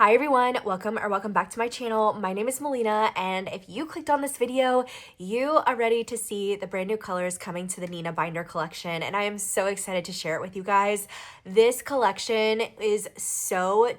Hi everyone, welcome back to my channel. My name is Melina, and if you clicked on this video, you are ready to see the brand new colors coming to the Nina binder collection, and I am so excited to share it with you guys. This collection is so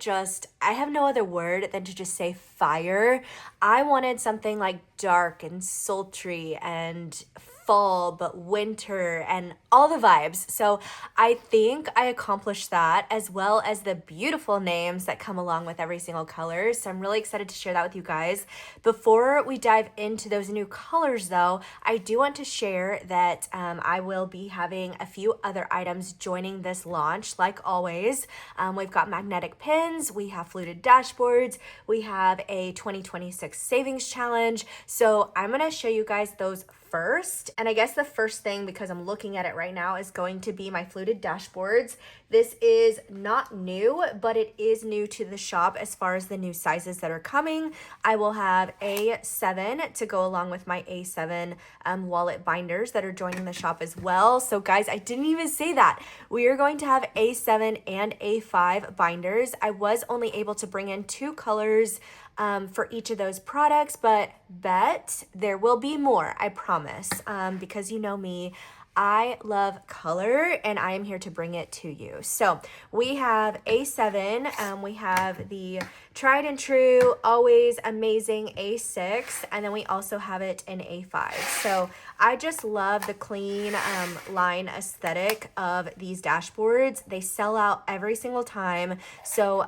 I have no other word than to just say fire. I wanted something like dark and sultry and fall but winter and all the vibes. So I think I accomplished that, as well as the beautiful names that come along with every single color. So I'm really excited to share that with you guys. Before we dive into those new colors though, I do want to share that I will be having a few other items joining this launch. Like always, we've got magnetic pins, we have fluted dashboards, we have a 2026 savings challenge. So I'm gonna show you guys those first. And I guess the first thing, because I'm looking at it right now, is going to be my fluted dashboards. This is not new, but it is new to the shop as far as the new sizes that are coming. I will have A7 to go along with my A7 wallet binders that are joining the shop as well. So guys, I didn't even say that. We are going to have A7 and A5 binders. I was only able to bring in 2 colors for each of those products, but bet there will be more, I promise, because you know me, I love color and I am here to bring it to you. So we have A7, we have the tried and true, always amazing A6, and then we also have it in A5. So I just love the clean line aesthetic of these dashboards. They sell out every single time. So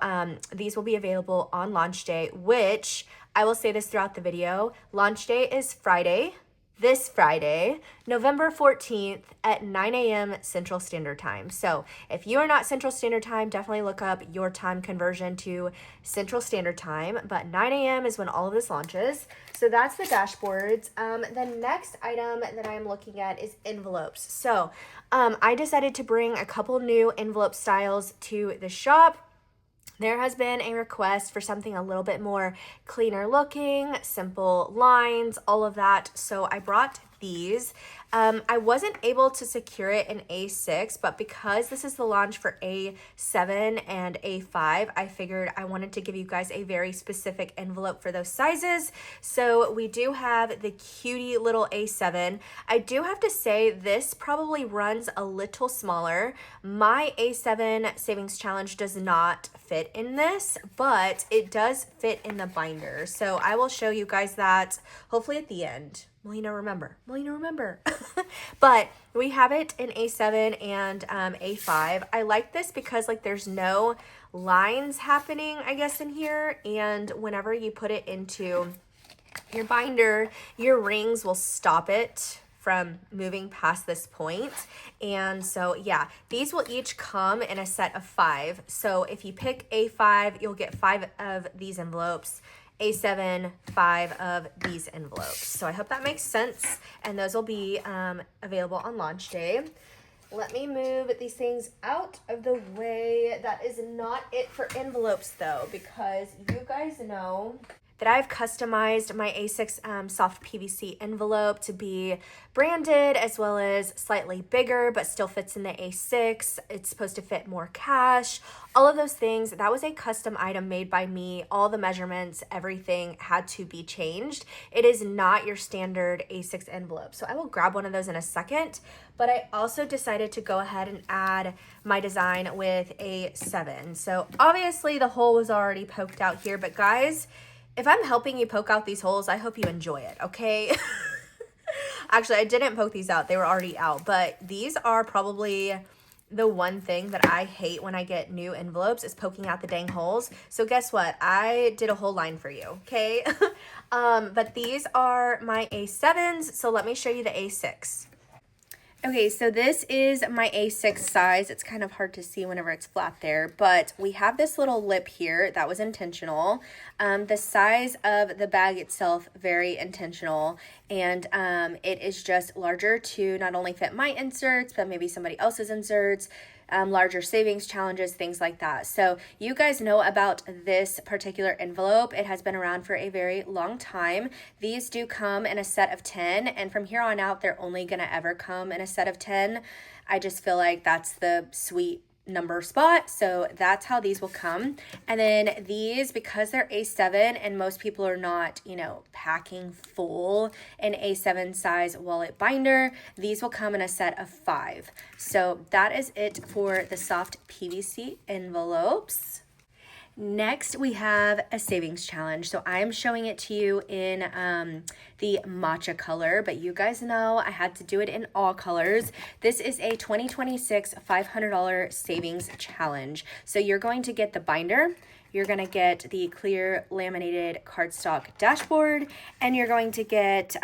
these will be available on launch day, which I will say this throughout the video. Launch day is Friday. This Friday, November 14th at 9 a.m. Central Standard Time. So if you are not Central Standard Time, definitely look up your time conversion to Central Standard Time. But 9 a.m. is when all of this launches. So that's the dashboards. The next item that I'm looking at is envelopes. So I decided to bring a couple new envelope styles to the shop. There has been a request for something a little bit more cleaner looking, simple lines, all of that. So I brought these. I wasn't able to secure it in A6, but because this is the launch for A7 and A5, I figured I wanted to give you guys a very specific envelope for those sizes. So we do have the cutie little A7. I do have to say this probably runs a little smaller. My A7 savings challenge does not fit in this, but it does fit in the binder. So I will show you guys that hopefully at the end. Melina, remember. But we have it in A7 and A5. I like this because like there's no lines happening, I guess, in here. And whenever you put it into your binder, your rings will stop it from moving past this point. And so yeah, these will each come in a set of 5. So if you pick A5, you'll get 5 of these envelopes. A7, 5 of these envelopes. So I hope that makes sense. And those will be available on launch day. Let me move these things out of the way. That is not it for envelopes though, because you guys know that I've customized my A6 soft PVC envelope to be branded as well as slightly bigger, but still fits in the A6. It's supposed to fit more cash, all of those things. That was a custom item made by me. All the measurements, everything had to be changed. It is not your standard A6 envelope. So I will grab one of those in a second, but I also decided to go ahead and add my design with A7. So obviously the hole was already poked out here, but guys, if I'm helping you poke out these holes, I hope you enjoy it, okay? Actually, I didn't poke these out. They were already out, but these are probably the one thing that I hate when I get new envelopes is poking out the dang holes. So guess what? I did a whole line for you, okay? But these are my A7s, so let me show you the A6. Okay, so this is my A6 size. It's kind of hard to see whenever it's flat there, but we have this little lip here. That was intentional. The size of the bag itself, very intentional. And it is just larger to not only fit my inserts, but maybe somebody else's inserts, larger savings challenges, things like that. So you guys know about this particular envelope. It has been around for a very long time. These do come in a set of 10, and from here on out, they're only gonna ever come in a set of 10. I just feel like that's the sweet number spot. So that's how these will come. And then these, because they're A7 and most people are not, you know, packing full an A7 size wallet binder, these will come in a set of 5. So that is it for the soft PVC envelopes. Next, we have a savings challenge. So I am showing it to you in the matcha color, but you guys know I had to do it in all colors. This is a 2026 $500 savings challenge. So you're going to get the binder, you're going to get the clear laminated cardstock dashboard, and you're going to get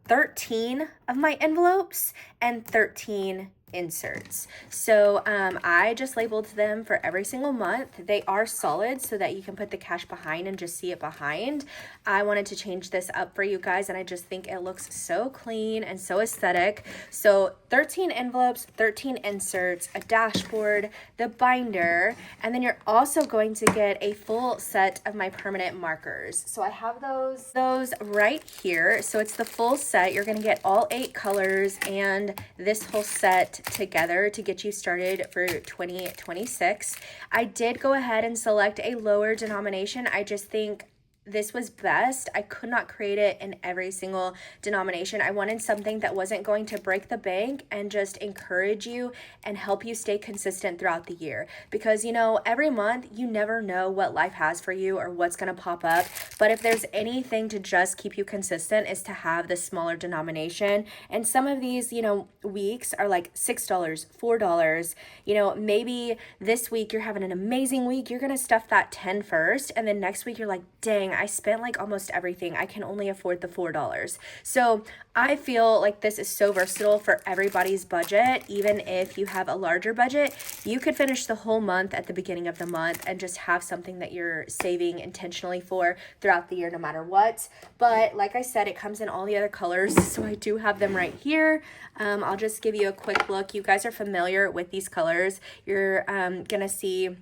13 of my envelopes and 13 inserts. So I just labeled them for every single month. They are solid so that you can put the cash behind and just see it behind. I wanted to change this up for you guys, and I just think it looks so clean and so aesthetic. So 13 envelopes, 13 inserts, a dashboard, the binder, and then you're also going to get a full set of my permanent markers. So I have those right here. So it's the full set. You're going to get all 8 colors and this whole set together to get you started for 2026. I did go ahead and select a lower denomination. I just think this was best. I could not create it in every single denomination. I wanted something that wasn't going to break the bank and just encourage you and help you stay consistent throughout the year. Because, you know, every month you never know what life has for you or what's going to pop up. But if there's anything to just keep you consistent is to have the smaller denomination. And some of these, you know, weeks are like $6, $4. You know, maybe this week you're having an amazing week. You're going to stuff that 10 first. And then next week you're like, dang, I spent like almost everything. I can only afford the $4. So I feel like this is so versatile for everybody's budget. Even if you have a larger budget, you could finish the whole month at the beginning of the month and just have something that you're saving intentionally for throughout the year, no matter what. But like I said, it comes in all the other colors. So I do have them right here. I'll just give you a quick look. You guys are familiar with these colors. You're gonna see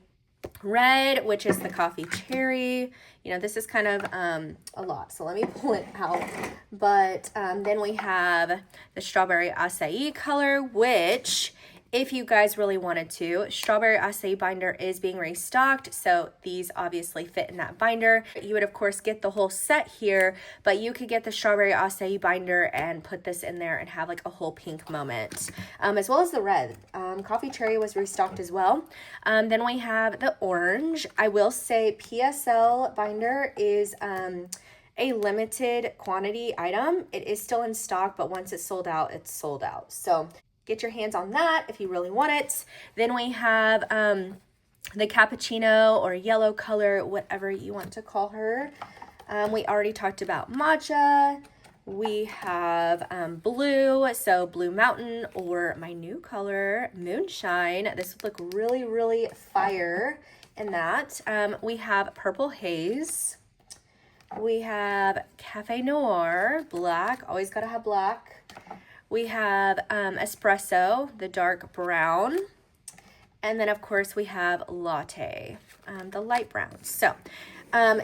red, which is the coffee cherry. You know, this is kind of a lot, so let me pull it out. But then we have the strawberry acai color, which, if you guys really wanted to, strawberry acai binder is being restocked, so these obviously fit in that binder. You would of course get the whole set here, but you could get the strawberry acai binder and put this in there and have like a whole pink moment, as well as the red. Coffee cherry was restocked as well. Then we have the orange. I will say PSL binder is a limited quantity item. It is still in stock, but once it's sold out, it's sold out. So get your hands on that if you really want it. Then we have the cappuccino or yellow color, whatever you want to call her. We already talked about matcha. We have blue, so Blue Mountain, or my new color, Moonshine. This would look really, really fire in that. We have Purple Haze. We have Cafe Noir, black. Always gotta have black. We have Espresso, the dark brown. And then, of course, we have Latte, the light brown. So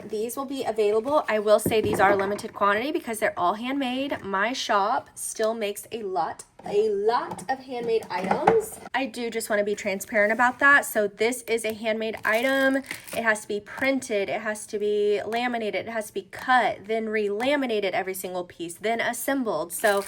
these will be available. I will say these are limited quantity because they're all handmade. My shop still makes a lot of handmade items. I do just want to be transparent about that. So this is a handmade item. It has to be printed, it has to be laminated, it has to be cut, then re-laminated every single piece, then assembled. So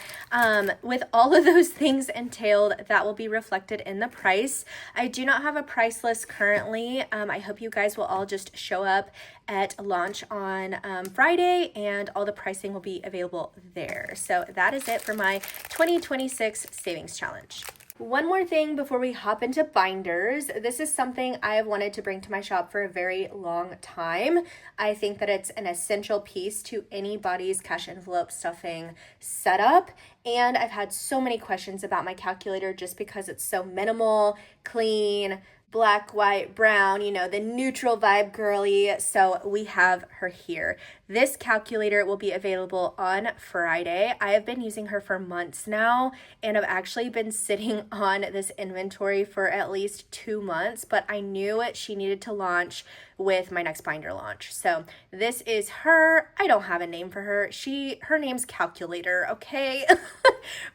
with all of those things entailed, that will be reflected in the price. I do not have a price list currently. I hope you guys will all just show up at launch on Friday, and all the pricing will be available there. So that is it for my 2026 savings challenge. One more thing before we hop into binders. This is something I have wanted to bring to my shop for a very long time. I think that it's an essential piece to anybody's cash envelope stuffing setup. And I've had so many questions about my calculator just because it's so minimal, clean, black, white, brown, you know, the neutral vibe girly. So we have her here. This calculator will be available on Friday. I have been using her for months now, and I've actually been sitting on this inventory for at least 2 months, but I knew she needed to launch with my next binder launch. So this is her. I don't have a name for her. Her name's Calculator, okay?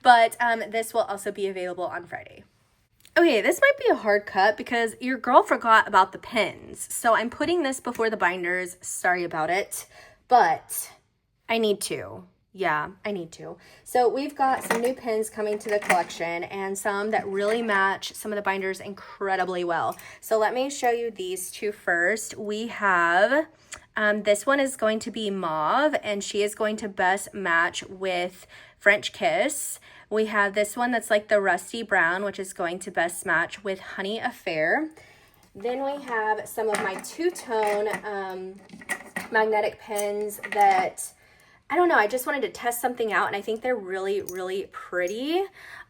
But this will also be available on Friday. Okay, this might be a hard cut because your girl forgot about the pins. So I'm putting this before the binders. Sorry about it, but I need to. Yeah, I need to. So we've got some new pins coming to the collection and some that really match some of the binders incredibly well. So let me show you these two first. We have, this one is going to be mauve and she is going to best match with French Kiss. We have this one that's like the rusty brown, which is going to best match with Honey Affair. Then we have some of my two-tone magnetic pins that, I don't know, I just wanted to test something out and I think they're really, really pretty.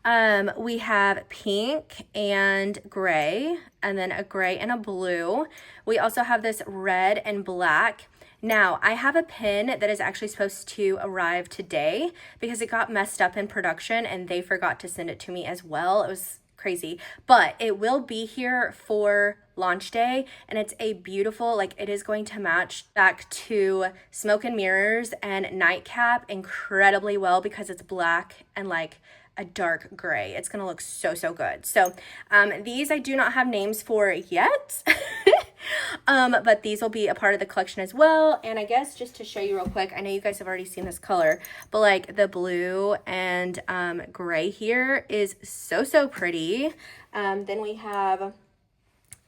We have pink and gray, and then a gray and a blue. We also have this red and black. Now, I have a pin that is actually supposed to arrive today because it got messed up in production and they forgot to send it to me as well. It was crazy, but it will be here for launch day and it's a beautiful, like it is going to match back to Smoke and Mirrors and Nightcap incredibly well because it's black and like a dark gray. It's gonna look so, so good. So these I do not have names for yet. But these will be a part of the collection as well. And I guess just to show you real quick, I know you guys have already seen this color, but like the blue and gray here is so, so pretty. Then we have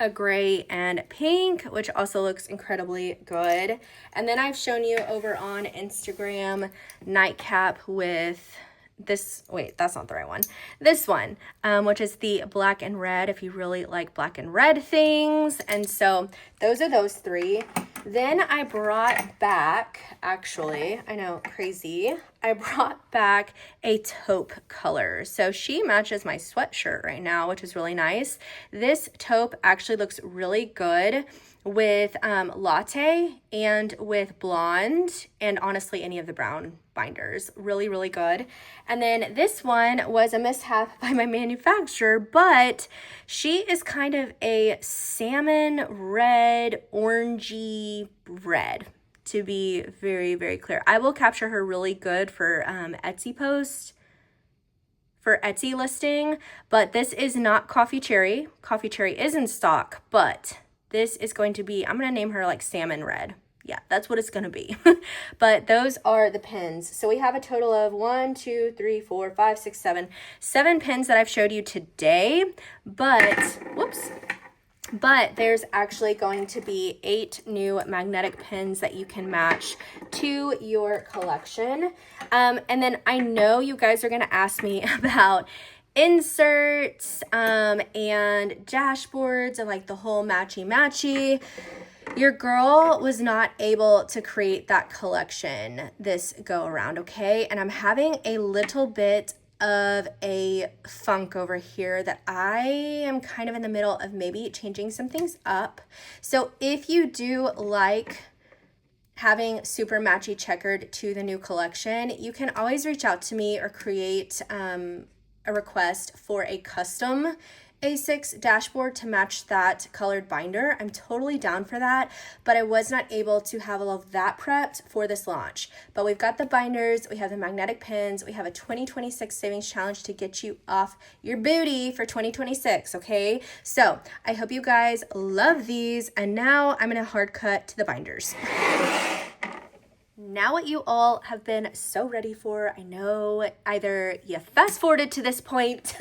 a gray and pink, which also looks incredibly good. And then I've shown you over on Instagram Nightcap with this, wait, that's not the right one. This one, which is the black and red, if you really like black and red things. And so those are those three. Then I brought back, actually, I know, crazy. I brought back a taupe color. So she matches my sweatshirt right now, which is really nice. This taupe actually looks really good with Latte and with blonde and honestly any of the brown binders. Really, really good. And then this one was a mishap by my manufacturer, but she is kind of a salmon red, orangey red, to be very, very clear. I will capture her really good for Etsy post, for Etsy listing, but this is not Coffee Cherry. Coffee Cherry is in stock, but this is going to be, I'm going to name her like salmon red. Yeah, that's what it's going to be. But those are the pins. So we have a total of 1, 2, 3, 4, 5, 6, 7. 7 pins that I've showed you today, but, whoops. But there's actually going to be 8 new magnetic pins that you can match to your collection. And then I know you guys are going to ask me about inserts and dashboards and like the whole matchy. Your girl was not able to create that collection this go around, okay? And I'm having a little bit of a funk over here that I am kind of in the middle of maybe changing some things up. So if you do like having super matchy checkered to the new collection, you can always reach out to me or create a request for a custom A6 dashboard to match that colored binder. I'm totally down for that, but I was not able to have all of that prepped for this launch. But we've got the binders, we have the magnetic pins, we have a 2026 savings challenge to get you off your booty for 2026, okay? So I hope you guys love these, and now I'm gonna hard cut to the binders. Now what you all have been so ready for, I know either you fast forwarded to this point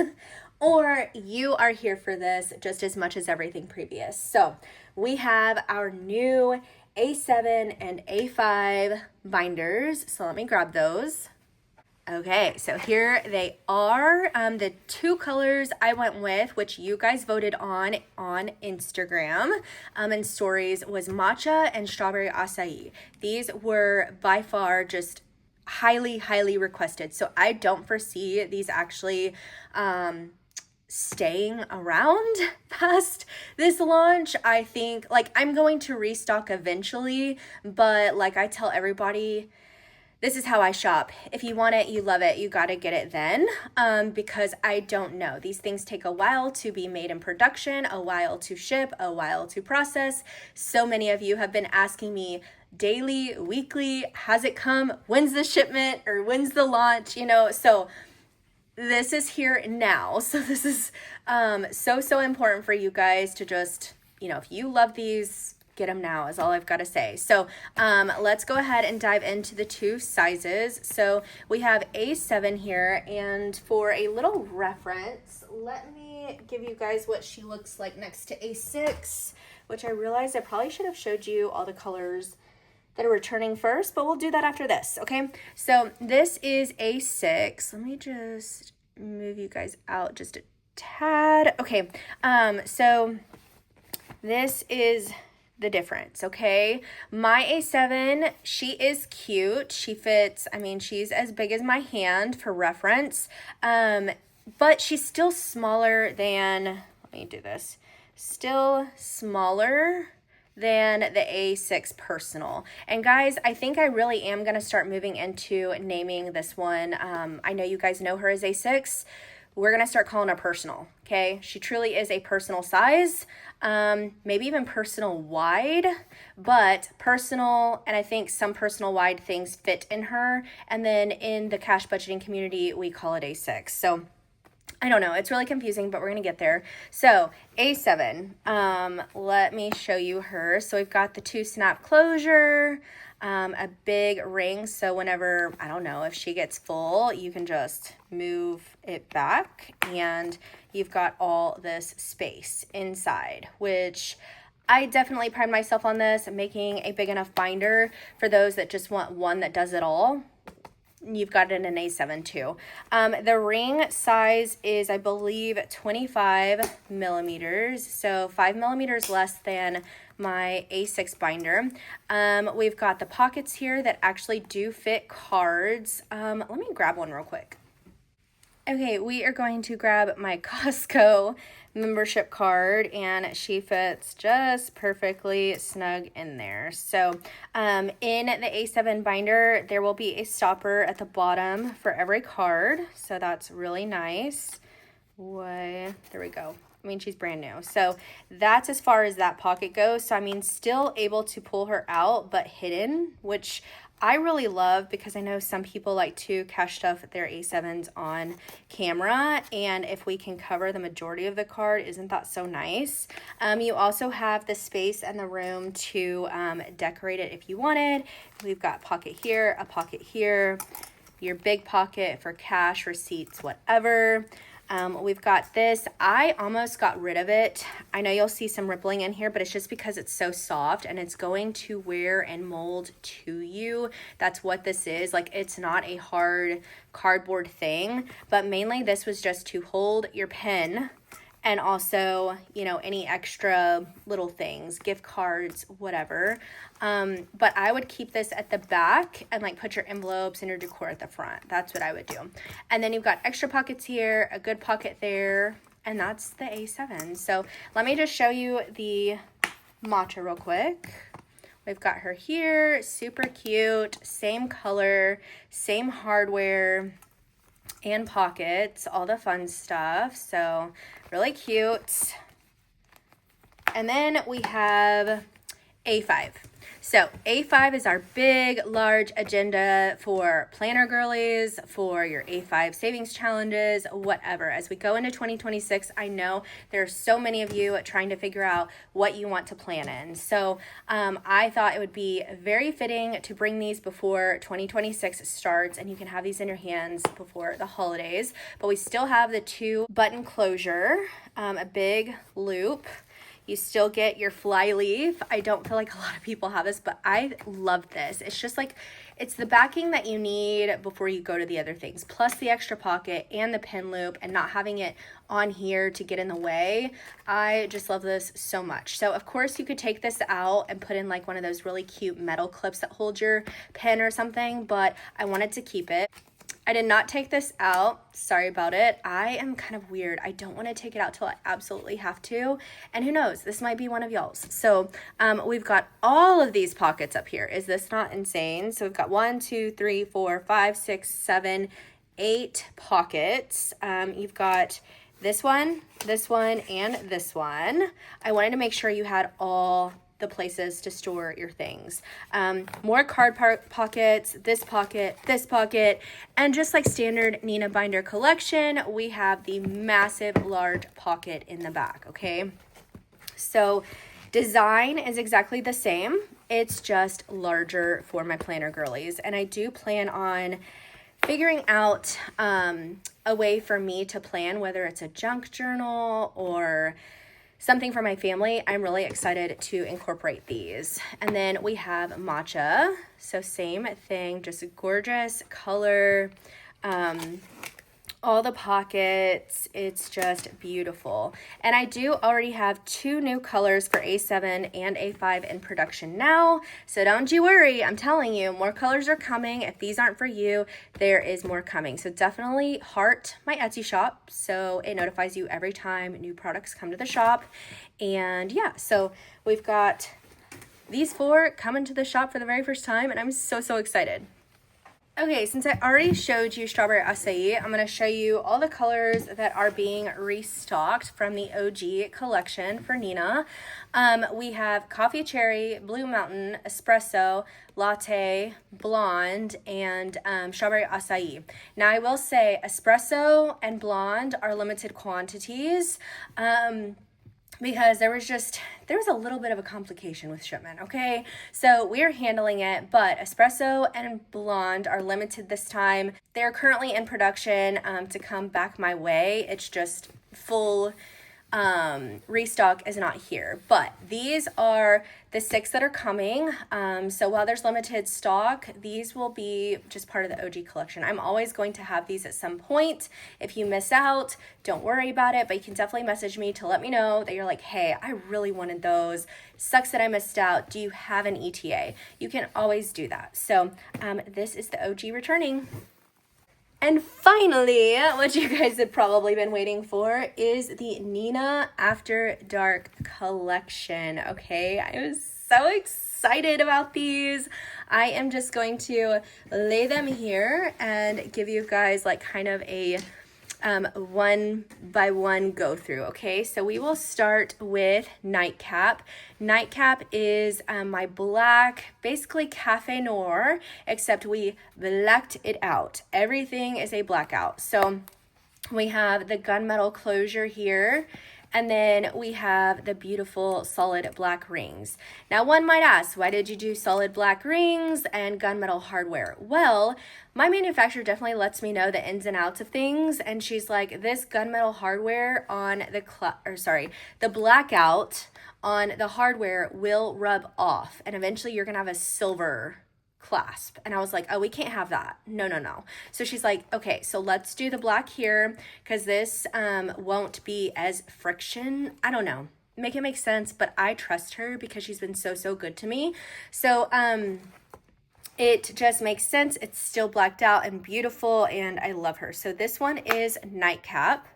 or you are here for this just as much as everything previous. So we have our new A7 and A5 binders. So let me grab those. Okay, so here they are. The 2 colors I went with, which you guys voted on Instagram and stories, was matcha and strawberry acai. These were by far just highly, highly requested. So I don't foresee these actually staying around past this launch. I think like I'm going to restock eventually, but like I tell everybody, this is how I shop. If you want it, you love it, you gotta get it then, because I don't know. These things take a while to be made in production, a while to ship, a while to process. So many of you have been asking me daily, weekly, has it come? When's the shipment or when's the launch? You know, so this is here now. So this is so important for you guys to just, you know, if you love these, get them now is all I've got to say. So let's go ahead and dive into the two sizes. So we have A7 here, and for a little reference, let me give you guys what she looks like next to A6, which I realized I probably should have showed you all the colors that are returning first, but we'll do that after this, okay? So this is A6. Let me just move you guys out just a tad. Okay, so this is the difference, okay? My A7, she is cute. She fits, I mean, she's as big as my hand for reference, but she's still smaller than, let me do this, still smaller than the A6 Personal. And guys, I think I really am going to start moving into naming this one. I know you guys know her as A6. We're going to start calling her Personal, okay? She truly is a personal size, maybe even personal wide, but personal, and I think some personal wide things fit in her. And then in the cash budgeting community, we call it A6. So I don't know, it's really confusing, but we're gonna get there. So A7, let me show you her. So we've got the 2-snap closure, a big ring, so whenever, I don't know, if she gets full, you can just move it back, and you've got all this space inside, which I definitely pride myself on this, making a big enough binder for those that just want one that does it all. You've got it in an A7 too. The ring size is, I believe, 25 millimeters, so 5 millimeters less than my A6 binder. We've got the pockets here that actually do fit cards. Let me grab one real quick. Okay, we are going to grab my Costco membership card, and she fits just perfectly snug in there. So in the A7 binder, there will be a stopper at the bottom for every card, so that's really nice. There we go. I mean, she's brand new. So that's as far as that pocket goes. So I mean, still able to pull her out, but hidden, which I really love, because I know some people like to cash stuff their A7s on camera, and if we can cover the majority of the card, isn't that so nice? You also have the space and the room to decorate it if you wanted. We've got a pocket here, your big pocket for cash, receipts, whatever. We've got this. I almost got rid of it. I know you'll see some rippling in here, but it's just because it's so soft and it's going to wear and mold to you. That's what this is. Like, it's not a hard cardboard thing, but mainly this was just to hold your pen, and also, you know, any extra little things, gift cards, whatever. But I would keep this at the back and like put your envelopes and your decor at the front. That's what I would do. And then you've got extra pockets here, a good pocket there, and that's the A7. So let me just show you the matcha real quick. We've got her here, super cute, same color, same hardware and pockets, all the fun stuff. So really cute. And then we have A5. So A5 is our big, large agenda for planner girlies, for your A5 savings challenges, whatever. As we go into 2026, I know there are so many of you trying to figure out what you want to plan in. So I thought it would be very fitting to bring these before 2026 starts, and you can have these in your hands before the holidays. But we still have the 2-button closure, a big loop. You still get your fly leaf. I don't feel like a lot of people have this, but I love this. It's just like, it's the backing that you need before you go to the other things, plus the extra pocket and the pin loop, and not having it on here to get in the way. I just love this so much. So of course you could take this out and put in like one of those really cute metal clips that hold your pen or something, but I wanted to keep it. I did not take this out. Sorry about it. I am kind of weird. I don't want to take it out till I absolutely have to. And who knows? This might be one of y'all's. So we've got all of these pockets up here. Is this not insane? So we've got 1, 2, 3, 4, 5, 6, 7, 8 pockets. You've got this one, and this one. I wanted to make sure you had all the places to store your things. More card pockets, this pocket, and just like standard Nina binder collection, we have the massive large pocket in the back, okay? So design is exactly the same. It's just larger for my planner girlies. And I do plan on figuring out a way for me to plan, whether it's a junk journal or something for my family. I'm really excited to incorporate these. And then we have matcha. So same thing, just a gorgeous color. All the pockets, it's just beautiful. And I do already have 2 new colors for A7 and A5 in production now. So don't you worry, I'm telling you, more colors are coming. If these aren't for you, there is more coming. So definitely heart my Etsy shop so it notifies you every time new products come to the shop. And yeah, so we've got these 4 coming to the shop for the very first time, and I'm so excited. Okay, since I already showed you Strawberry Açaí, I'm going to show you all the colors that are being restocked from the OG collection for Nina. We have Coffee Cherry, Blue Mountain, Espresso, Latte, Blonde, and Strawberry Açaí. Now, I will say Espresso and Blonde are limited quantities. Because there was a little bit of a complication with shipment, okay? So we're handling it, but Espresso and Blonde are limited this time. They're currently in production to come back my way. It's just full restock is not here, but these are the 6 that are coming. So while there's limited stock, these will be just part of the OG collection. I'm always going to have these at some point. If you miss out, don't worry about it, but you can definitely message me to let me know that you're like, hey, I really wanted those. Sucks that I missed out. Do you have an ETA? You can always do that. So this is the OG returning. And finally, what you guys have probably been waiting for is the Nina After Dark collection, okay? I was so excited about these. I am just going to lay them here and give you guys like kind of a one by one go through, okay? So we will start with Nightcap. Nightcap is my black, basically Cafe Noir, except we blacked it out. Everything is a blackout. So we have the gunmetal closure here, and then we have the beautiful solid black rings. Now, one might ask, why did you do solid black rings and gunmetal hardware? Well, my manufacturer definitely lets me know the ins and outs of things, and she's like, this gunmetal hardware on the blackout on the hardware will rub off, and eventually you're gonna have a silver clasp. And I was like, oh, we can't have that. No. So she's like, okay, so let's do the black here because this won't be as friction. I don't know. Make it make sense, but I trust her because she's been so good to me. So it just makes sense. It's still blacked out and beautiful, and I love her. So this one is Nightcap.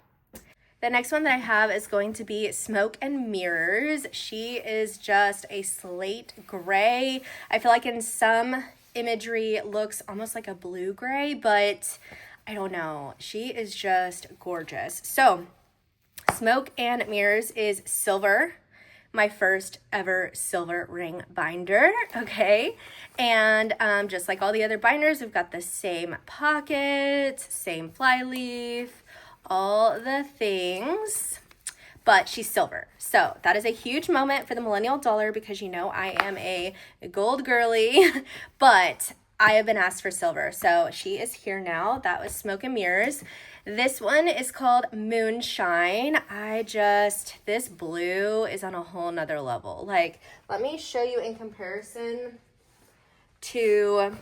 The next one that I have is going to be Smoke and Mirrors. She is just a slate gray. I feel like in some imagery it looks almost like a blue gray, but I don't know. She is just gorgeous. So Smoke and Mirrors is silver. My first ever silver ring binder, okay? And just like all the other binders, we've got the same pockets, same flyleaf, all the things, but she's silver. So that is a huge moment for the millennial dollar because you know I am a gold girly, but I have been asked for silver. So she is here now. That was Smoke and Mirrors. This one is called Moonshine. This blue is on a whole nother level. Like, let me show you in comparison to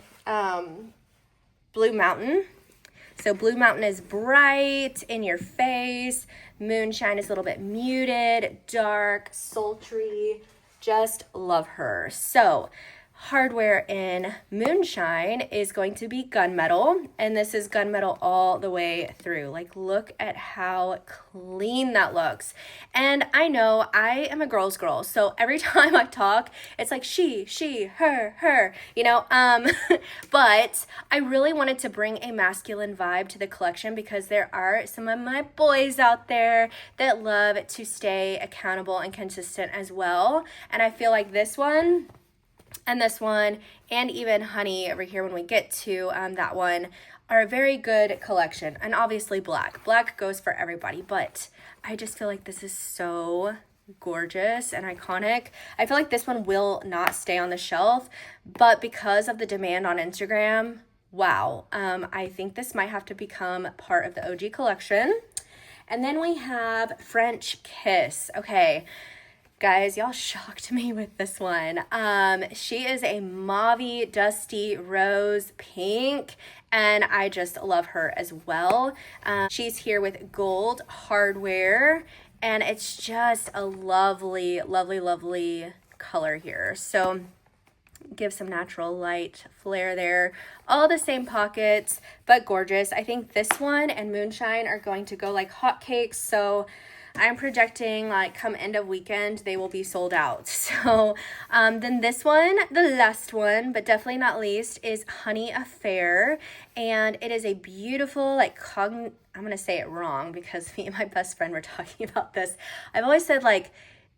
Blue Mountain. So Blue Mountain is bright, in your face. Moonshine is a little bit muted, dark, sultry. Just love her. So hardware in Moonshine is going to be gunmetal, and this is gunmetal all the way through. Like, look at how clean that looks. And I know I am a girl's girl, so every time I talk, it's like she, her, you know, but I really wanted to bring a masculine vibe to the collection because there are some of my boys out there that love to stay accountable and consistent as well. And I feel like this one and this one, and even Honey over here when we get to that one, are a very good collection. And obviously black goes for everybody, but I just feel like this is so gorgeous and iconic. I feel like this one will not stay on the shelf, but because of the demand on Instagram, wow, I think this might have to become part of the OG collection. And then we have French Kiss. Okay, guys, y'all shocked me with this one. She is a mauvey, dusty rose pink, and I just love her as well. She's here with gold hardware, and it's just a lovely, lovely, lovely color here. So give some natural light flare there. All the same pockets, but gorgeous. I think this one and Moonshine are going to go like hotcakes, so I'm projecting like come end of weekend, they will be sold out. So then this one, the last one, but definitely not least, is Honey Affair. And it is a beautiful, like, I'm going to say it wrong because me and my best friend were talking about this. I've always said like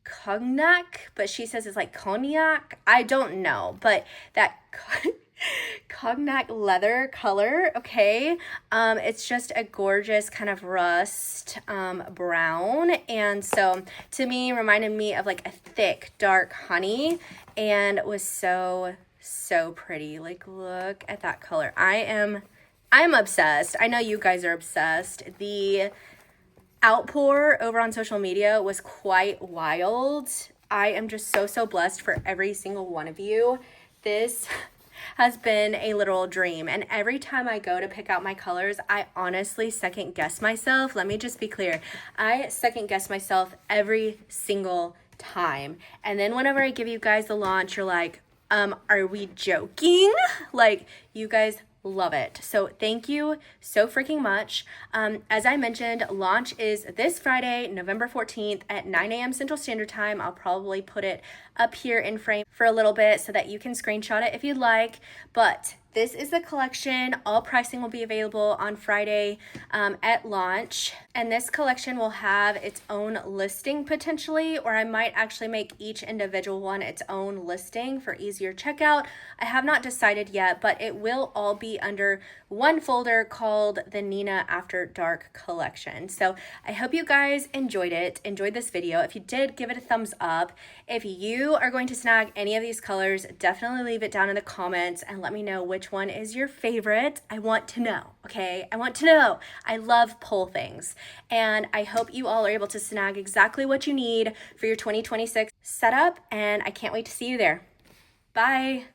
cognac, but she says it's like cognac. I don't know, but that cognac leather color, okay, it's just a gorgeous kind of rust brown, and so to me reminded me of like a thick dark honey, and was so pretty. Like, look at that color. I'm obsessed. I know you guys are obsessed. The outpour over on social media was quite wild. I am just so blessed for every single one of you. This has been a literal dream, and every time I go to pick out my colors, I honestly second guess myself. Let me just be clear. I second guess myself every single time, and then whenever I give you guys the launch, you're like, are we joking? Like, you guys love it. So thank you so freaking much. As I mentioned, launch is this Friday, November 14th at 9 a.m. Central Standard Time. I'll probably put it up here in frame for a little bit so that you can screenshot it if you'd like. But this is the collection. All pricing will be available on Friday at launch. And this collection will have its own listing potentially, or I might actually make each individual one its own listing for easier checkout. I have not decided yet, but it will all be under one folder called the Nina After Dark collection. So I hope you guys enjoyed this video. If you did, give it a thumbs up. If you are going to snag any of these colors, definitely leave it down in the comments and let me know which one is your favorite. I want to know, okay? I want to know. I love poll things. And I hope you all are able to snag exactly what you need for your 2026 setup, and I can't wait to see you there. Bye.